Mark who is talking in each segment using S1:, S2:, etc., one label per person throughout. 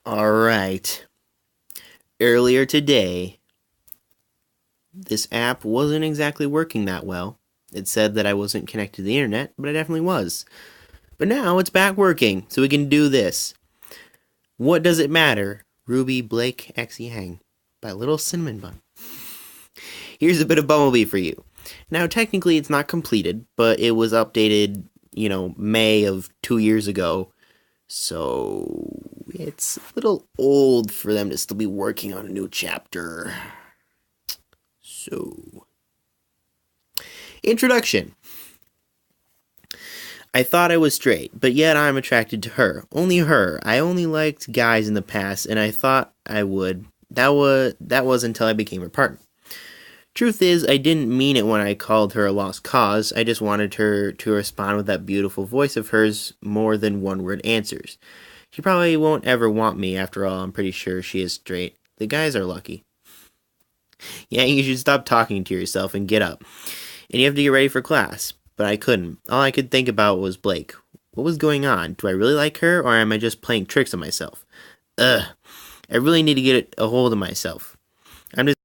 S1: Alright. Earlier today, this app wasn't exactly working that well. It said that I wasn't connected to the internet, but I definitely was. But now it's back working, so we can do this. What does it matter? Ruby Blake X Yang by LilCinnamonBun. Here's a bit of Bumbleby for you. Now, technically, it's not completed, but it was updated, May of 2 years ago. So it's a little old for them to still be working on a new chapter. So, introduction. I thought I was straight, but yet I'm attracted to her. Only her. I only liked guys in the past, and I thought I would. That was until I became her partner. Truth is, I didn't mean it when I called her a lost cause. I just wanted her to respond with that beautiful voice of hers, more than one-word answers. She probably won't ever want me. After all, I'm pretty sure she is straight. The guys are lucky. Yeah, you should stop talking to yourself and get up. And you have to get ready for class. But I couldn't. All I could think about was Blake. What was going on? Do I really like her, or am I just playing tricks on myself? I really need to get a hold of myself. I'm just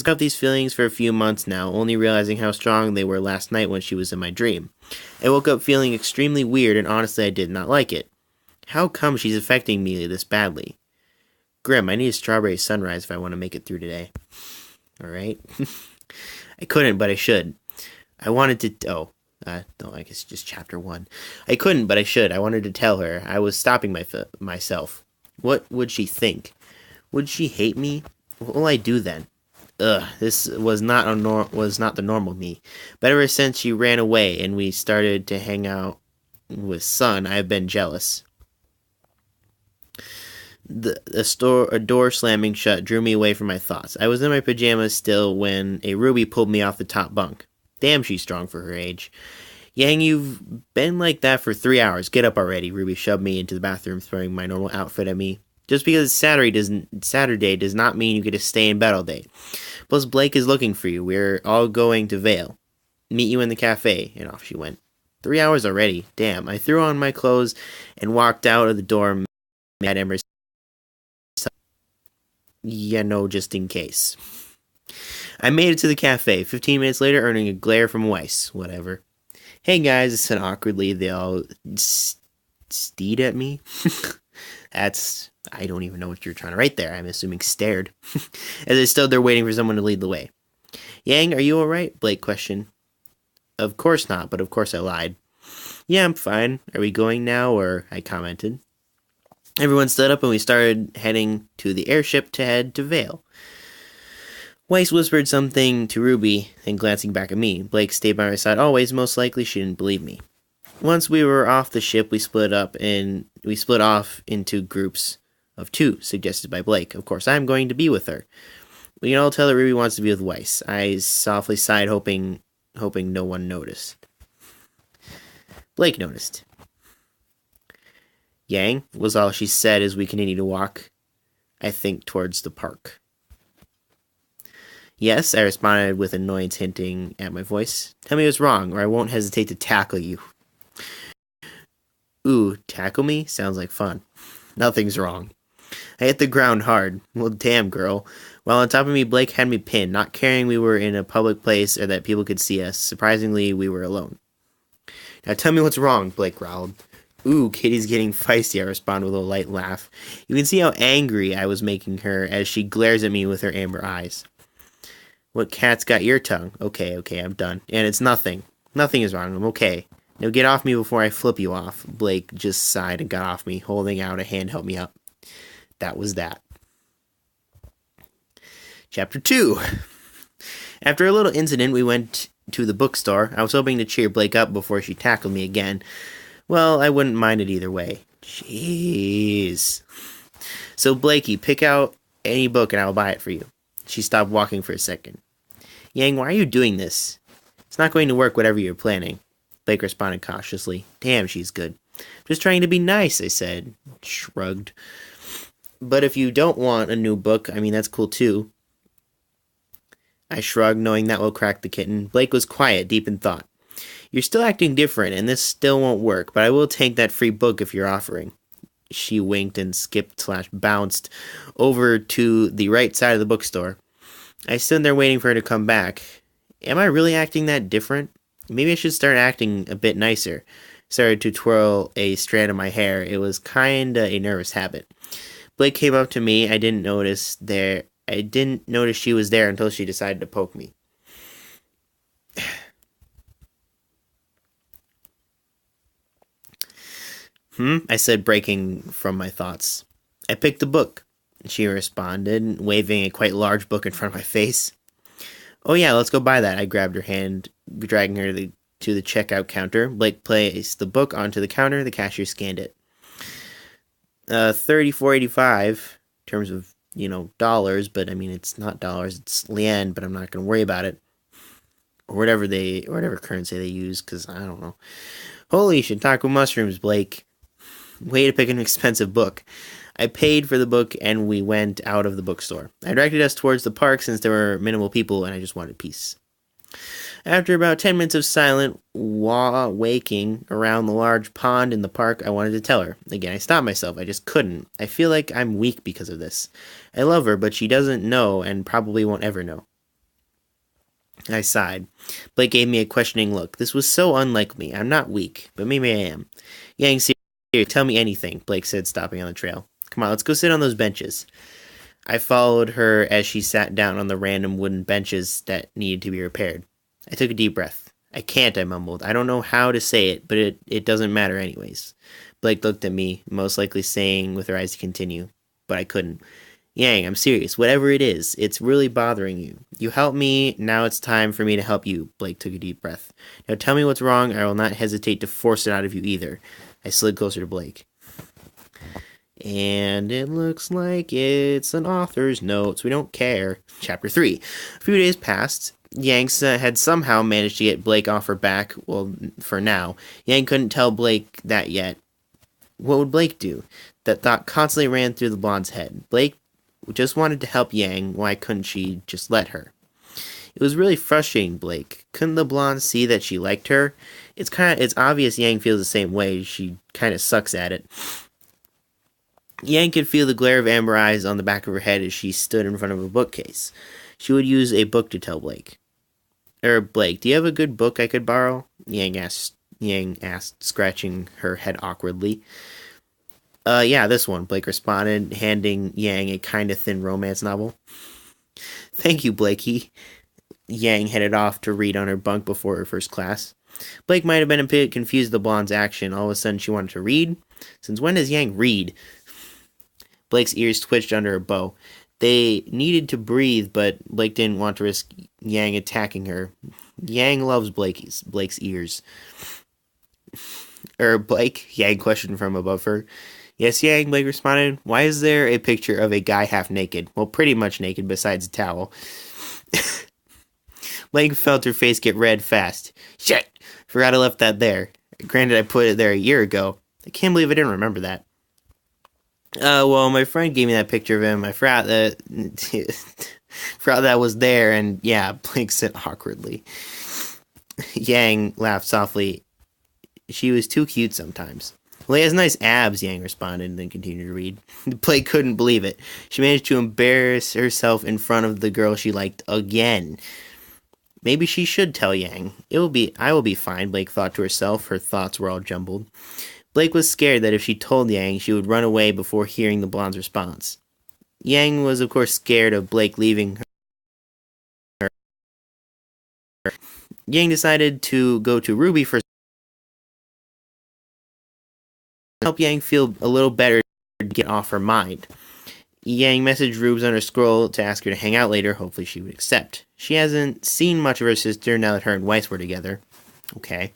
S1: got these feelings for a few months now, only realizing how strong they were last night when she was in my dream. I woke up feeling extremely weird, and honestly I did not like it. How come she's affecting me this badly? Grim, I need a strawberry sunrise if I want to make it through today. Alright? I couldn't, but I should. I wanted to... no, I guess just chapter 1. I couldn't, but I should. I wanted to tell her. I was stopping myself. What would she think? Would she hate me? What will I do then? This was not the normal me. But ever since she ran away and we started to hang out with Sun, I have been jealous. A door slamming shut drew me away from my thoughts. I was in my pajamas still when a Ruby pulled me off the top bunk. Damn, she's strong for her age. Yang, you've been like that for 3 hours. Get up already. Ruby shoved me into the bathroom, throwing my normal outfit at me. Just because it's Saturday does not mean you get to stay in bed all day. Plus, Blake is looking for you. We're all going to Vale. Meet you in the cafe. And off she went. 3 hours already. Damn. I threw on my clothes and walked out of the door. Mad Ember. Just in case. I made it to the cafe. 15 minutes later, earning a glare from Weiss. Whatever. Hey guys, I said awkwardly. They all steed at me. I don't even know what you're trying to write there. I'm assuming stared. As I stood there waiting for someone to lead the way. Yang, are you alright? Blake questioned. Of course not, but of course I lied. Yeah, I'm fine. Are we going now? Or I commented. Everyone stood up and we started heading to the airship to head to Vale. Weiss whispered something to Ruby, then glancing back at me. Blake stayed by my side always. Most likely she didn't believe me. Once we were off the ship, we split off into groups of 2, suggested by Blake. Of course, I'm going to be with her. We can all tell that Ruby wants to be with Weiss. I softly sighed, hoping no one noticed. Blake noticed. Yang, was all she said as we continued to walk, I think, towards the park. Yes, I responded with annoyance hinting at my voice. Tell me what's wrong, or I won't hesitate to tackle you. Ooh, tackle me? Sounds like fun. Nothing's wrong. I hit the ground hard. Well, damn, girl. While on top of me, Blake had me pinned, not caring we were in a public place or that people could see us. Surprisingly, we were alone. Now tell me what's wrong, Blake growled. Ooh, Kitty's getting feisty, I responded with a light laugh. You can see how angry I was making her as she glares at me with her amber eyes. What cat's got your tongue? Okay, I'm done. And it's nothing. Nothing is wrong. I'm okay. Now get off me before I flip you off. Blake just sighed and got off me, holding out a hand to help me up. That was that. Chapter 2. After a little incident, we went to the bookstore. I was hoping to cheer Blake up before she tackled me again. Well, I wouldn't mind it either way. Jeez. So, Blakey, pick out any book and I'll buy it for you. She stopped walking for a second. Yang, why are you doing this? It's not going to work, whatever you're planning. Blake responded cautiously. Damn, she's good. Just trying to be nice, I said. Shrugged. But if you don't want a new book, that's cool too. I shrugged, knowing that will crack the kitten. Blake was quiet, deep in thought. You're still acting different, and this still won't work, but I will take that free book if you're offering. She winked and skipped/bounced over to the right side of the bookstore. I stood there waiting for her to come back. Am I really acting that different? Maybe I should start acting a bit nicer. Started to twirl a strand of my hair. It was kinda a nervous habit. Blake came up to me. I didn't notice she was there until she decided to poke me. I said, breaking from my thoughts. I picked the book, she responded, waving a quite large book in front of my face. Oh yeah, let's go buy that. I grabbed her hand, dragging her to the checkout counter. Blake placed the book onto the counter. The cashier scanned it. $34.85 in terms of, dollars, but I mean, it's not dollars, it's yen, but I'm not going to worry about it. Or whatever currency they use, because I don't know. Holy shiitake mushrooms, Blake. Way to pick an expensive book. I paid for the book and we went out of the bookstore. I directed us towards the park since there were minimal people and I just wanted peace. After about 10 minutes of silent waking around the large pond in the park, I wanted to tell her. Again, I stopped myself. I just couldn't. I feel like I'm weak because of this. I love her, but she doesn't know and probably won't ever know. I sighed. Blake gave me a questioning look. This was so unlike me. I'm not weak, but maybe I am. Yang, seriously, tell me anything, Blake said, stopping on the trail. Come on, let's go sit on those benches. I followed her as she sat down on the random wooden benches that needed to be repaired. I took a deep breath. I can't, I mumbled. I don't know how to say it, but it doesn't matter anyways. Blake looked at me, most likely saying with her eyes to continue, but I couldn't. Yang, I'm serious. Whatever it is, it's really bothering you. You helped me, now it's time for me to help you. Blake took a deep breath. Now tell me what's wrong. I will not hesitate to force it out of you either. I slid closer to Blake. And it looks like it's an author's notes. We don't care. Chapter 3. A few days passed. Yang had somehow managed to get Blake off her back. Well, for now. Yang couldn't tell Blake that yet. What would Blake do? That thought constantly ran through the blonde's head. Blake just wanted to help Yang. Why couldn't she just let her? It was really frustrating Blake. Couldn't the blonde see that she liked her? It's obvious Yang feels the same way. She kind of sucks at it. Yang could feel the glare of amber eyes on the back of her head as she stood in front of a bookcase. She would use a book to tell Blake. Blake, do you have a good book I could borrow? Yang asked, scratching her head awkwardly. Yeah, this one, Blake responded, handing Yang a kind of thin romance novel. Thank you, Blakey. Yang headed off to read on her bunk before her first class. Blake might have been a bit confused at the blonde's action. All of a sudden she wanted to read? Since when does Yang read? Blake's ears twitched under her bow. They needed to breathe, but Blake didn't want to risk Yang attacking her. Yang loves Blake's ears. Blake? Yang questioned from above her. Yes, Yang, Blake responded. Why is there a picture of a guy half naked? Well, pretty much naked besides a towel. Blake felt her face get red fast. Shit! Forgot I left that there. Granted, I put it there a year ago. I can't believe I didn't remember that. Well, my friend gave me that picture of him. I forgot that was there, and yeah, Blake said awkwardly. Yang laughed softly. She was too cute sometimes. Well, he has nice abs, Yang responded, and then continued to read. Blake couldn't believe it. She managed to embarrass herself in front of the girl she liked again. Maybe she should tell Yang. I will be fine, Blake thought to herself. Her thoughts were all jumbled. Blake was scared that if she told Yang, she would run away before hearing the blonde's response. Yang was, of course, scared of Blake leaving her. Yang decided to go to RWBY for help Yang feel a little better to get off her mind. Yang messaged Rubes on her scroll to ask her to hang out later. Hopefully she would accept. She hasn't seen much of her sister now that her and Weiss were together. Okay.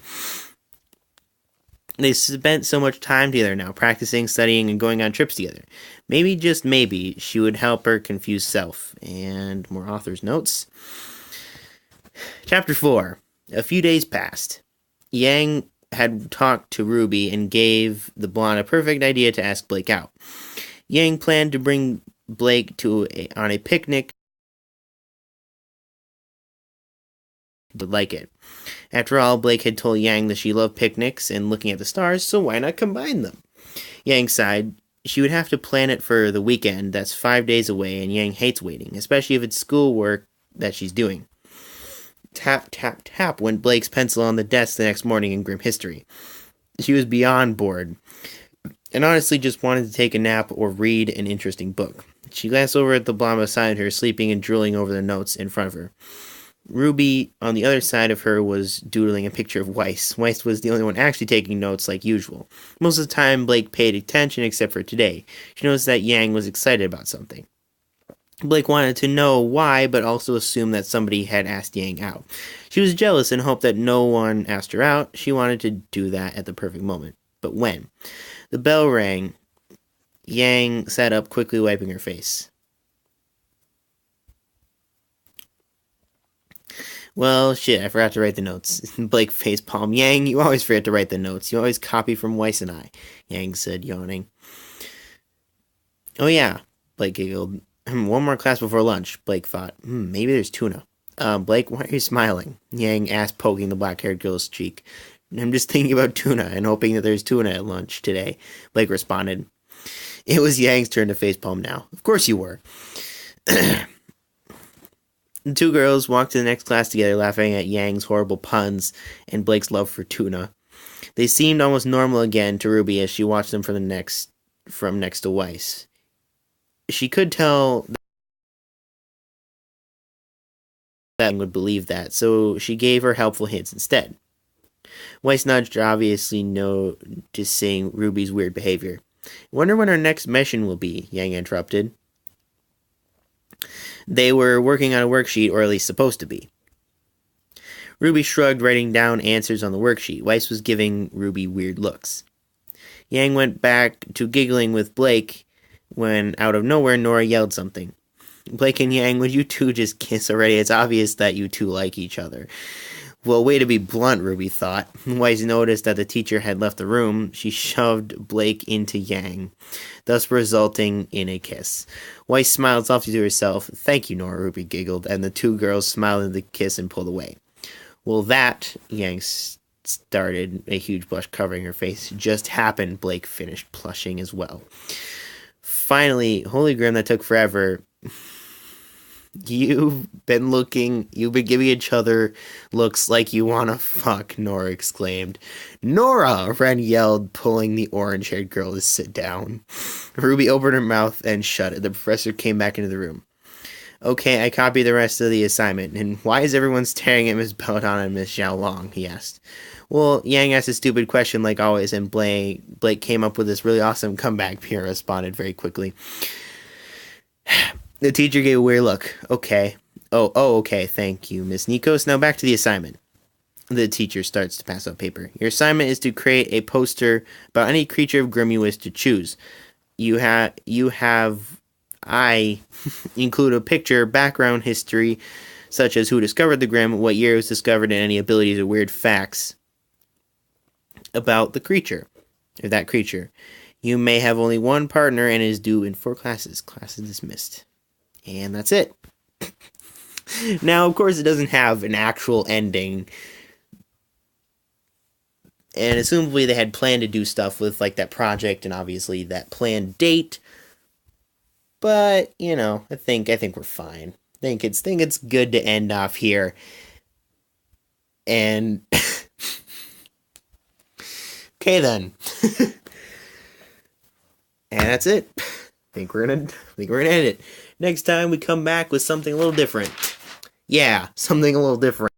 S1: They spent so much time together now, practicing, studying, and going on trips together. Maybe, just maybe, she would help her confused self. And more author's notes. Chapter 4. A few days passed. Yang had talked to RWBY and gave the blonde a perfect idea to ask Blake out. Yang planned to bring Blake on a picnic. Would like it. After all, Blake had told Yang that she loved picnics and looking at the stars, so why not combine them? Yang sighed. She would have to plan it for the weekend. That's 5 days away, and Yang hates waiting, especially if it's schoolwork that she's doing. Tap, tap, tap went Blake's pencil on the desk the next morning in Grim History. She was beyond bored, and honestly just wanted to take a nap or read an interesting book. She glanced over at the blonde beside her, sleeping and drooling over the notes in front of her. Ruby, on the other side of her, was doodling a picture of Weiss. Weiss was the only one actually taking notes like usual. Most of the time, Blake paid attention except for today. She noticed that Yang was excited about something. Blake wanted to know why, but also assumed that somebody had asked Yang out. She was jealous and hoped that no one asked her out. She wanted to do that at the perfect moment. But when? The bell rang. Yang sat up, quickly wiping her face. Well, shit, I forgot to write the notes. Blake facepalmed. Yang, you always forget to write the notes. You always copy from Weiss and I, Yang said, yawning. Oh yeah, Blake giggled. One more class before lunch, Blake thought. Maybe there's tuna. Blake, why are you smiling? Yang asked, poking the black-haired girl's cheek. I'm just thinking about tuna and hoping that there's tuna at lunch today, Blake responded. It was Yang's turn to facepalm now. Of course you were. The two girls walked to the next class together, laughing at Yang's horrible puns and Blake's love for tuna. They seemed almost normal again to Ruby as she watched them from next to Weiss. She could tell that would believe that, so she gave her helpful hints instead. Weiss nudged, obviously noticing Ruby's weird behavior. Wonder when our next mission will be, Yang interrupted. They were working on a worksheet, or at least supposed to be. Ruby shrugged, writing down answers on the worksheet. Weiss was giving Ruby weird looks. Yang went back to giggling with Blake when, out of nowhere, Nora yelled something. Blake and Yang, would you two just kiss already? It's obvious that you two like each other. Well, way to be blunt, Ruby thought. Weiss noticed that the teacher had left the room. She shoved Blake into Yang, thus resulting in a kiss. Weiss smiled softly to herself. Thank you, Nora, Ruby giggled, and the two girls smiled at the kiss and pulled away. Well, that, Yang started, a huge blush covering her face, just happened, Blake finished, blushing as well. Finally, holy Grim, that took forever. You've been giving each other looks like you wanna fuck, Nora exclaimed. Nora! Ren yelled, pulling the orange-haired girl to sit down. Ruby opened her mouth and shut it. The professor came back into the room. Okay, I copied the rest of the assignment, and why is everyone staring at Miss Belladonna and Miss Xiaolong? He asked. Well, Yang asked a stupid question like always, and Blake came up with this really awesome comeback, Pierre responded very quickly. The teacher gave a weird look. Okay. Oh, okay, thank you, Miss Nikos. Now back to the assignment. The teacher starts to pass out paper. Your assignment is to create a poster about any creature of Grimm you wish to choose. I include a picture, background history, such as who discovered the Grimm, what year it was discovered, and any abilities or weird facts about the creature, or that creature. You may have only one partner and is due in 4 classes. Class is dismissed. And that's it. Now, of course, it doesn't have an actual ending. And assumably they had planned to do stuff with like that project and obviously that planned date. But, you know, I think we're fine. I think it's good to end off here. And okay then. And that's it. I think we're gonna end it. Next time we come back with something a little different. Yeah, something a little different.